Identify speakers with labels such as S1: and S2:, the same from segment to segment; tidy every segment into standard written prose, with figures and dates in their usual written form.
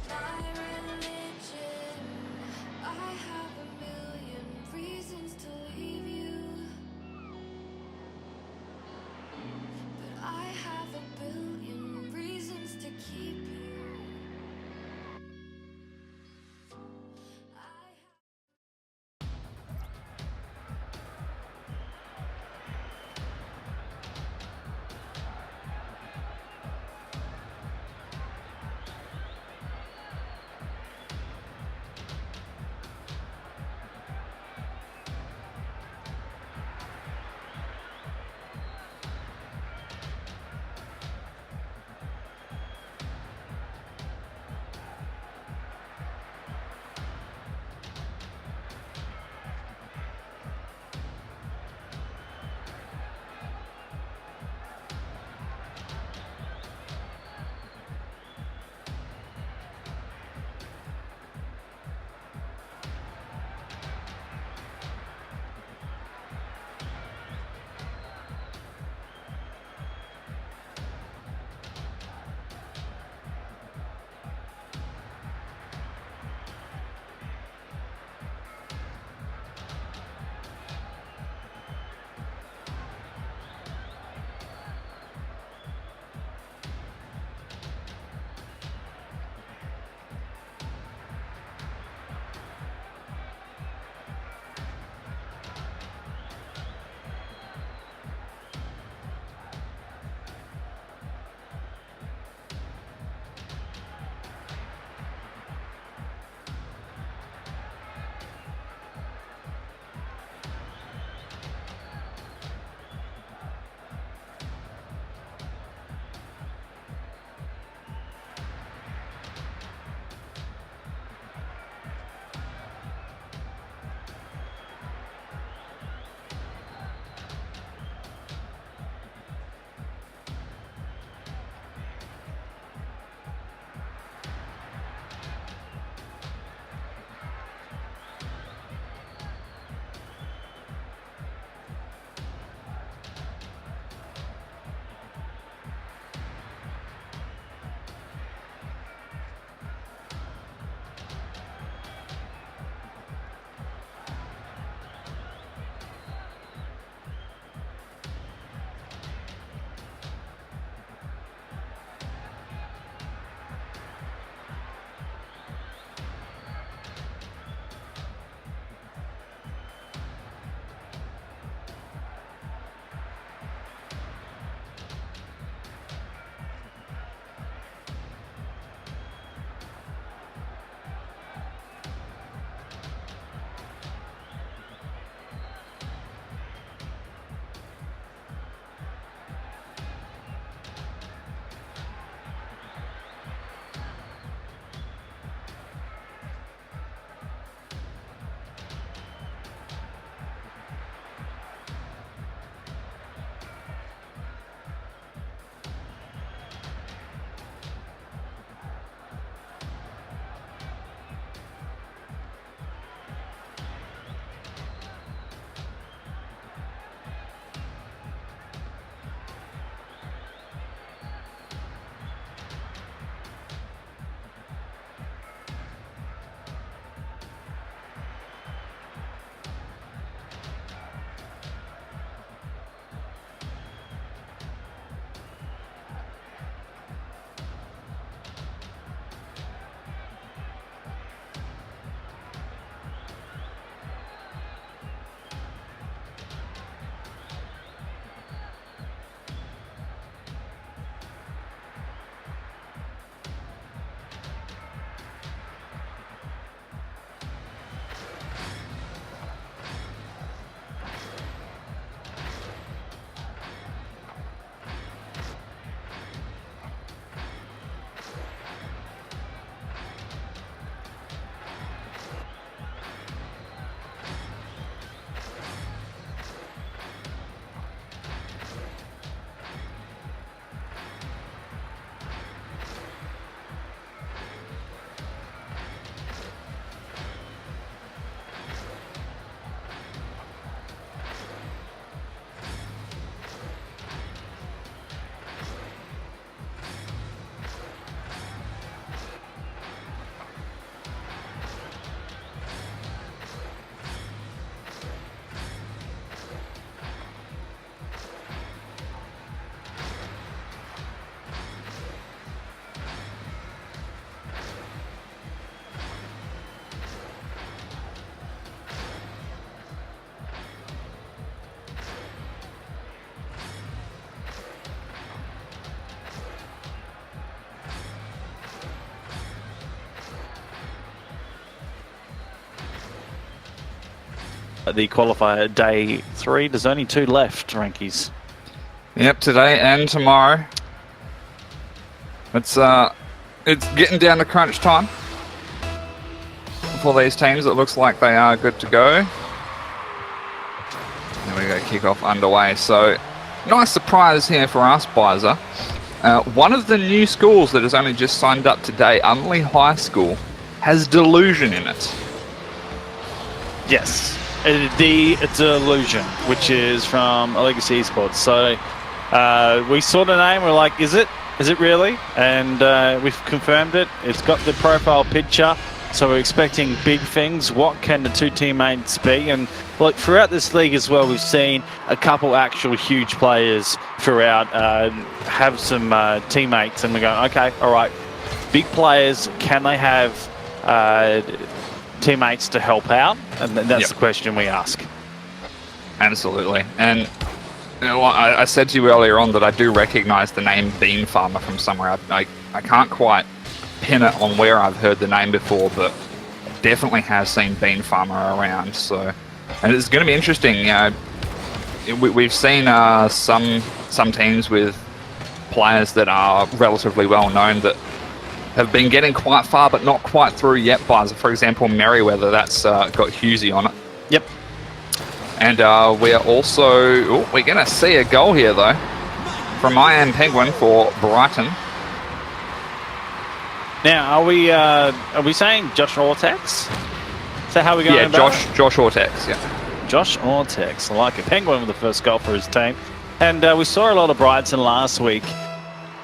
S1: My the qualifier day 3. There's only 2 left, Rankies.
S2: Yep, today and tomorrow. It's getting down to crunch time for these teams. It looks like they are good to go. There we go, kickoff underway. So, nice surprise here for us, Bizer. One of the new schools that has only just signed up today, Unley High School, has Delusion in it.
S1: Yes, the Delusion, which is from Legacy Esports. So we saw the name, we're like, is it really? And we've confirmed it. It's got the profile picture, so we're expecting big things. What can the 2 teammates be? And look, throughout this league as well, we've seen a couple actual huge players throughout have some teammates, and we're going, okay, all right, big players, can they have teammates to help out? And that's the question we ask.
S2: Absolutely. And you know, I said to you earlier on that I do recognize the name Bean Farmer from somewhere. I can't quite pin it on where I've heard the name before, but definitely have seen Bean Farmer around. So, and it's going to be interesting. We've seen some teams with players that are relatively well known that have been getting quite far, but not quite through yet. For example, Merriweather, that's got Husey on it.
S1: Yep.
S2: And we're also we're going to see a goal here though from I Am Penguin for Brighton.
S1: Now, are we saying Josh Ortex? Is that how we're going?
S2: Yeah, Josh Ortex. Yeah.
S1: Josh Ortex, I like it. Penguin with the first goal for his team, and we saw a lot of Brighton last week.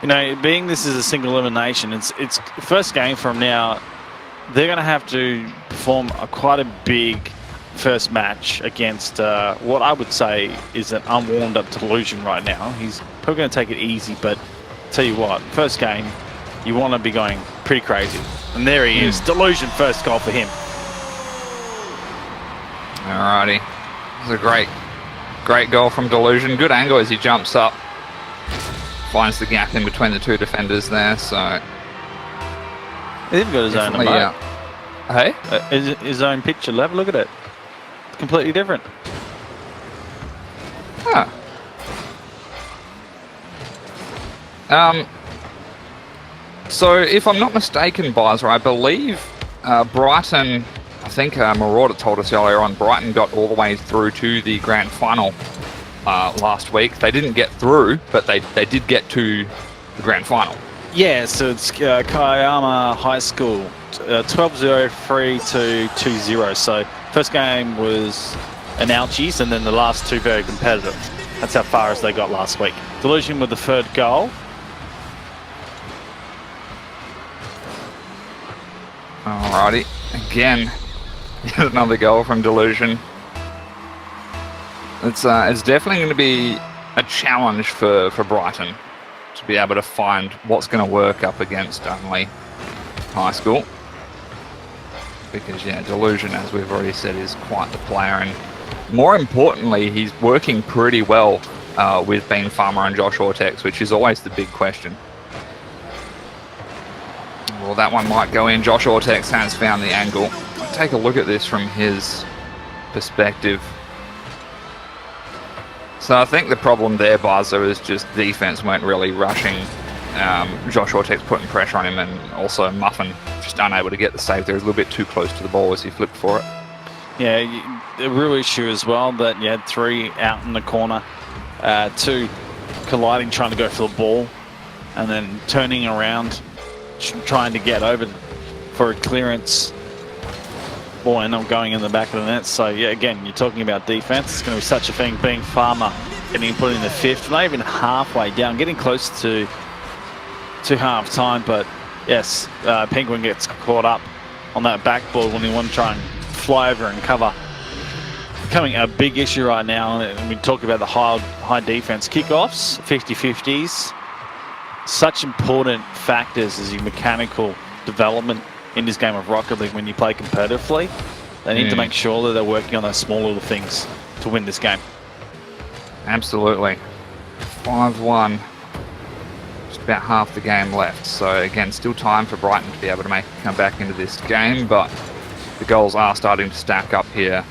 S1: You know, being this is a single elimination, it's first game from now. They're going to have to perform quite a big first match against what I would say is an unwarmed up Delusion right now. He's probably going to take it easy, but tell you what, first game, you want to be going pretty crazy. And there he is, Delusion, first goal for him.
S2: Alrighty, it's a great goal from Delusion. Good angle as he jumps up. Finds the gap in between the 2 defenders there, so...
S1: He's even got his own emote.
S2: Hey?
S1: His own picture, have a look at it. It's completely different.
S2: Huh. So, if I'm not mistaken, Bizer, I believe Brighton, I think Marauder told us earlier on, Brighton got all the way through to the grand final last week. They didn't get through, but they did get to the grand final.
S1: Yeah, so it's Kayama High School, 12-0, 3-2, 2-0. So first game was an ouchies, and then the last 2 very competitive. That's how far as they got last week. Delusion with the 3rd goal.
S2: Alrighty, again, another goal from Delusion. It's definitely going to be a challenge for Brighton to be able to find what's going to work up against Unley High School. Because, yeah, Delusion, as we've already said, is quite the player. And more importantly, he's working pretty well with Bean Farmer and Josh Ortex, which is always the big question. Well, that one might go in. Josh Ortex has found the angle. Take a look at this from his perspective. So I think the problem there, Barzo, is just defense weren't really rushing. Josh Ortex putting pressure on him, and also Muffin just unable to get the save there. He was a little bit too close to the ball as he flipped for it.
S1: Yeah, the real issue as well that you had 3 out in the corner, 2 colliding, trying to go for the ball, and then turning around, trying to get over for a clearance. Ball and not going in the back of the net. So yeah, again, you're talking about defense. It's going to be such a thing. Being Farmer getting put in the 5th, not even halfway down, getting close to half time. But yes, Penguin gets caught up on that backboard when he want to try and fly over and cover. Becoming a big issue right now, and we talk about the high defense. Kickoffs, 50-50s, such important factors as your mechanical development in this game of Rocket League when you play competitively. They need to make sure that they're working on those small little things to win this game.
S2: Absolutely. 5-1. Just about half the game left. So again, still time for Brighton to be able to come back into this game, but the goals are starting to stack up here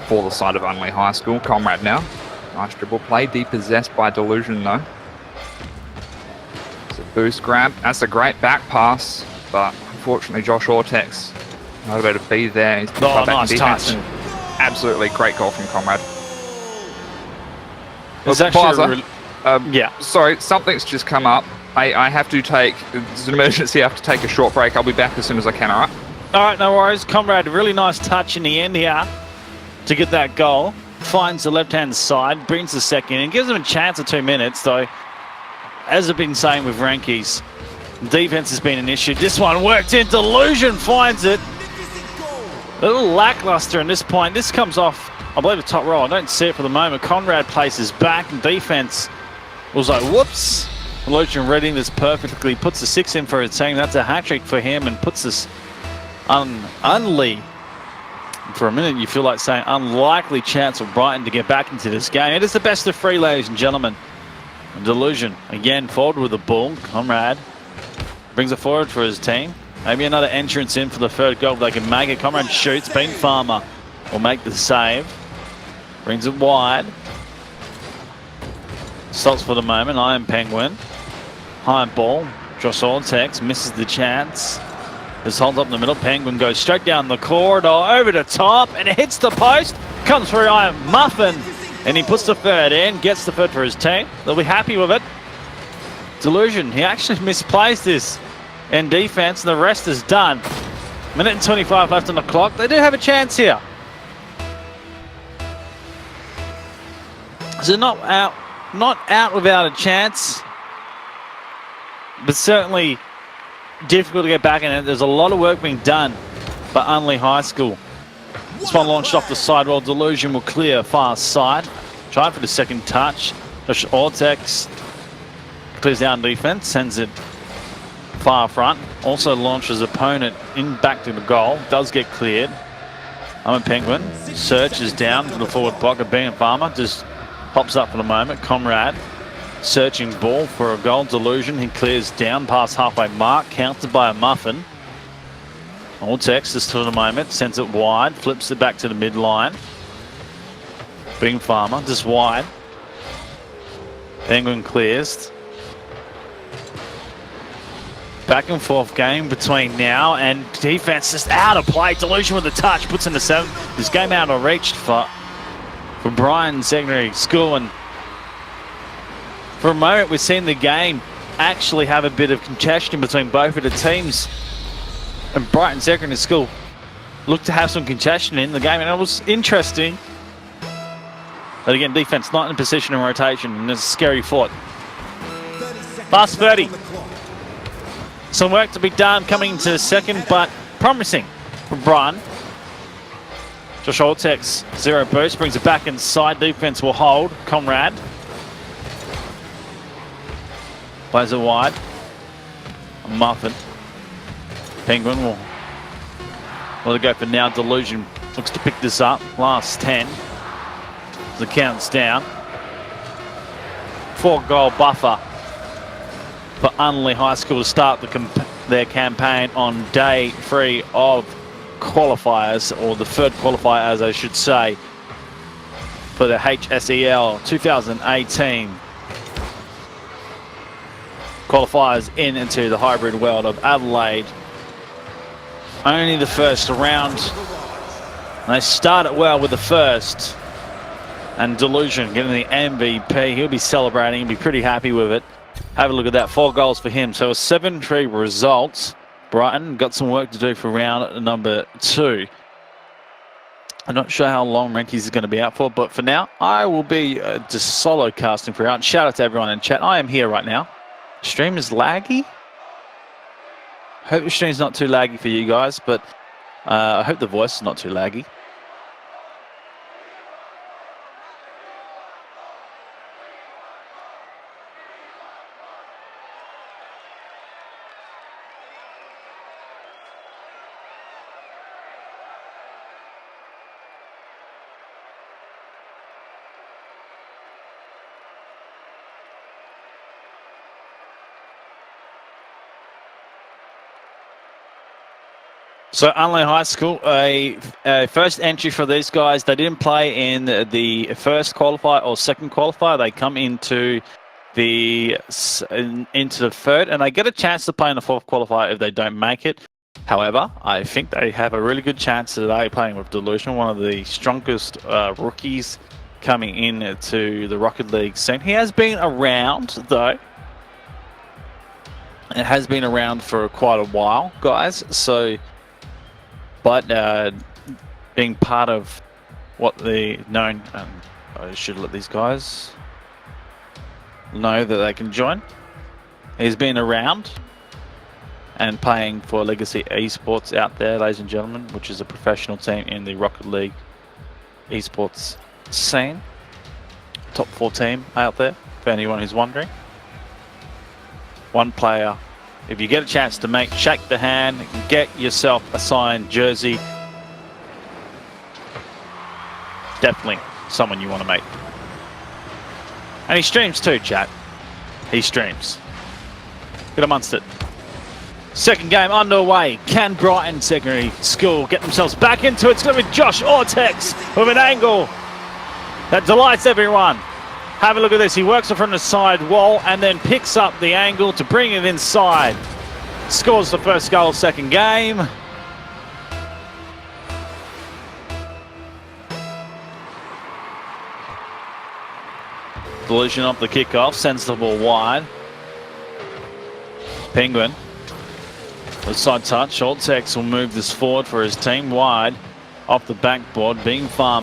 S2: for the side of Unley High School. Comrade now. Nice dribble play. Depossessed by Delusion, though. It's a boost grab. That's a great back pass, but unfortunately Josh Ortex not able to be there. He's
S1: nice touch.
S2: Absolutely great goal from Comrade.
S1: It's actually
S2: yeah. Sorry, something's just come up. I have to take, it's an emergency, I have to take a short break. I'll be back as soon as I can, all right?
S1: All right, no worries. Comrade, really nice touch in the end here to get that goal. Finds the left-hand side, brings the second in, gives them a chance of 2 minutes, though. As I've been saying with Rankies, defense has been an issue. This one worked in. Delusion finds it. A little lackluster in this point. This comes off, I believe, the top row. I don't see it for the moment. Conrad places back, and defense was like, whoops. Delusion reading this perfectly. Puts the 6 in for his team. That's a hat-trick for him, and puts this Unley. For a minute, you feel like saying unlikely chance of Brighton to get back into this game. It is the best of 3, ladies and gentlemen. Delusion again forward with the ball. Conrad brings it forward for his team. Maybe another entrance in for the third goal. They can make it. Conrad shoots. Ben Farmer will make the save. Brings it wide. Stops for the moment. Iron Penguin. High ball. Josh Ortex misses the chance. Just holds up in the middle. Penguin goes straight down the corridor, over the top, and it hits the post. Comes through Iron Muffin, and he puts the third in, gets the third for his team. They'll be happy with it. Delusion, he actually misplays this in defense, and the rest is done. Minute and 25 left on the clock. They do have a chance here. So not out without a chance, but certainly difficult to get back in it. There's a lot of work being done by Unley High School. This one launched off the side while Delusion will clear far side. Trying for the second touch. Josh Ortex clears down defense, sends it far front. Also launches opponent in back to the goal. Does get cleared. I'm a Penguin. Searches down to the forward pocket. Ben Farmer just pops up for the moment. Comrade searching ball for a goal. Delusion. He clears down past halfway mark. Countered by a Muffin. Ortex just for the moment. Sends it wide. Flips it back to the midline. Ben Farmer just wide. Penguin clears. Back and forth game between now and defense just out of play. Delusion with the touch. Puts in the 7. This game out of reach for Brighton Secondary School. And for a moment, we've seen the game actually have a bit of congestion between both of the teams. And Brighton Secondary School looked to have some congestion in the game, and it was interesting. But again, defense not in position in rotation, and it's a scary fought. Last 30. Some work to be done coming into the second, but promising for Brighton. Josh Ortex, 0 boost, brings it back inside. Defense will hold. Conrad plays it wide. A Muffin. Penguin will let it go for now. Delusion looks to pick this up. Last 10. The count's down. 4-goal buffer for Unley High School to start their campaign on day 3 of qualifiers, or the third qualifier as I should say, for the HSEL 2018 qualifiers into the hybrid world of Adelaide. Only the first round. And they start it well with the first. And Delusion getting the MVP. He'll be celebrating. He'll be pretty happy with it. Have a look at that. 4 goals for him. So a 7-3 result. Brighton got some work to do for round number 2. I'm not sure how long Renkies is going to be out for, but for now, I will be just solo casting for out. Shout out to everyone in chat. I am here right now. Stream is laggy. Hope the stream's not too laggy for you guys, but I hope the voice is not too laggy. So Adelaide High School, a first entry for these guys. They didn't play in the first qualifier or second qualifier. They come into the third, and they get a chance to play in the fourth qualifier if they don't make it. However, I think they have a really good chance today playing with Delusion, one of the strongest rookies coming in to the Rocket League scene. He has been around, though. It has been around for quite a while, guys. So, but being part of what the known, I should let these guys know that they can join. He's been around and playing for Legacy Esports out there, ladies and gentlemen, which is a professional team in the Rocket League esports scene. Top 4 team out there, for anyone who's wondering. One player, if you get a chance to shake the hand, get yourself a signed jersey. Definitely someone you want to make. And he streams too, chat. He streams. Get amongst it. Second game underway. Can Brighton Secondary School get themselves back into it? It's going to be Josh Ortex with an angle that delights everyone. Have a look at this. He works it from the side wall and then picks up the angle to bring it inside. Scores the first goal, second game. Delusion off the kickoff, sends the ball wide. Penguin. The side touch. Ortex will move this forward for his team wide off the backboard. Being farmed.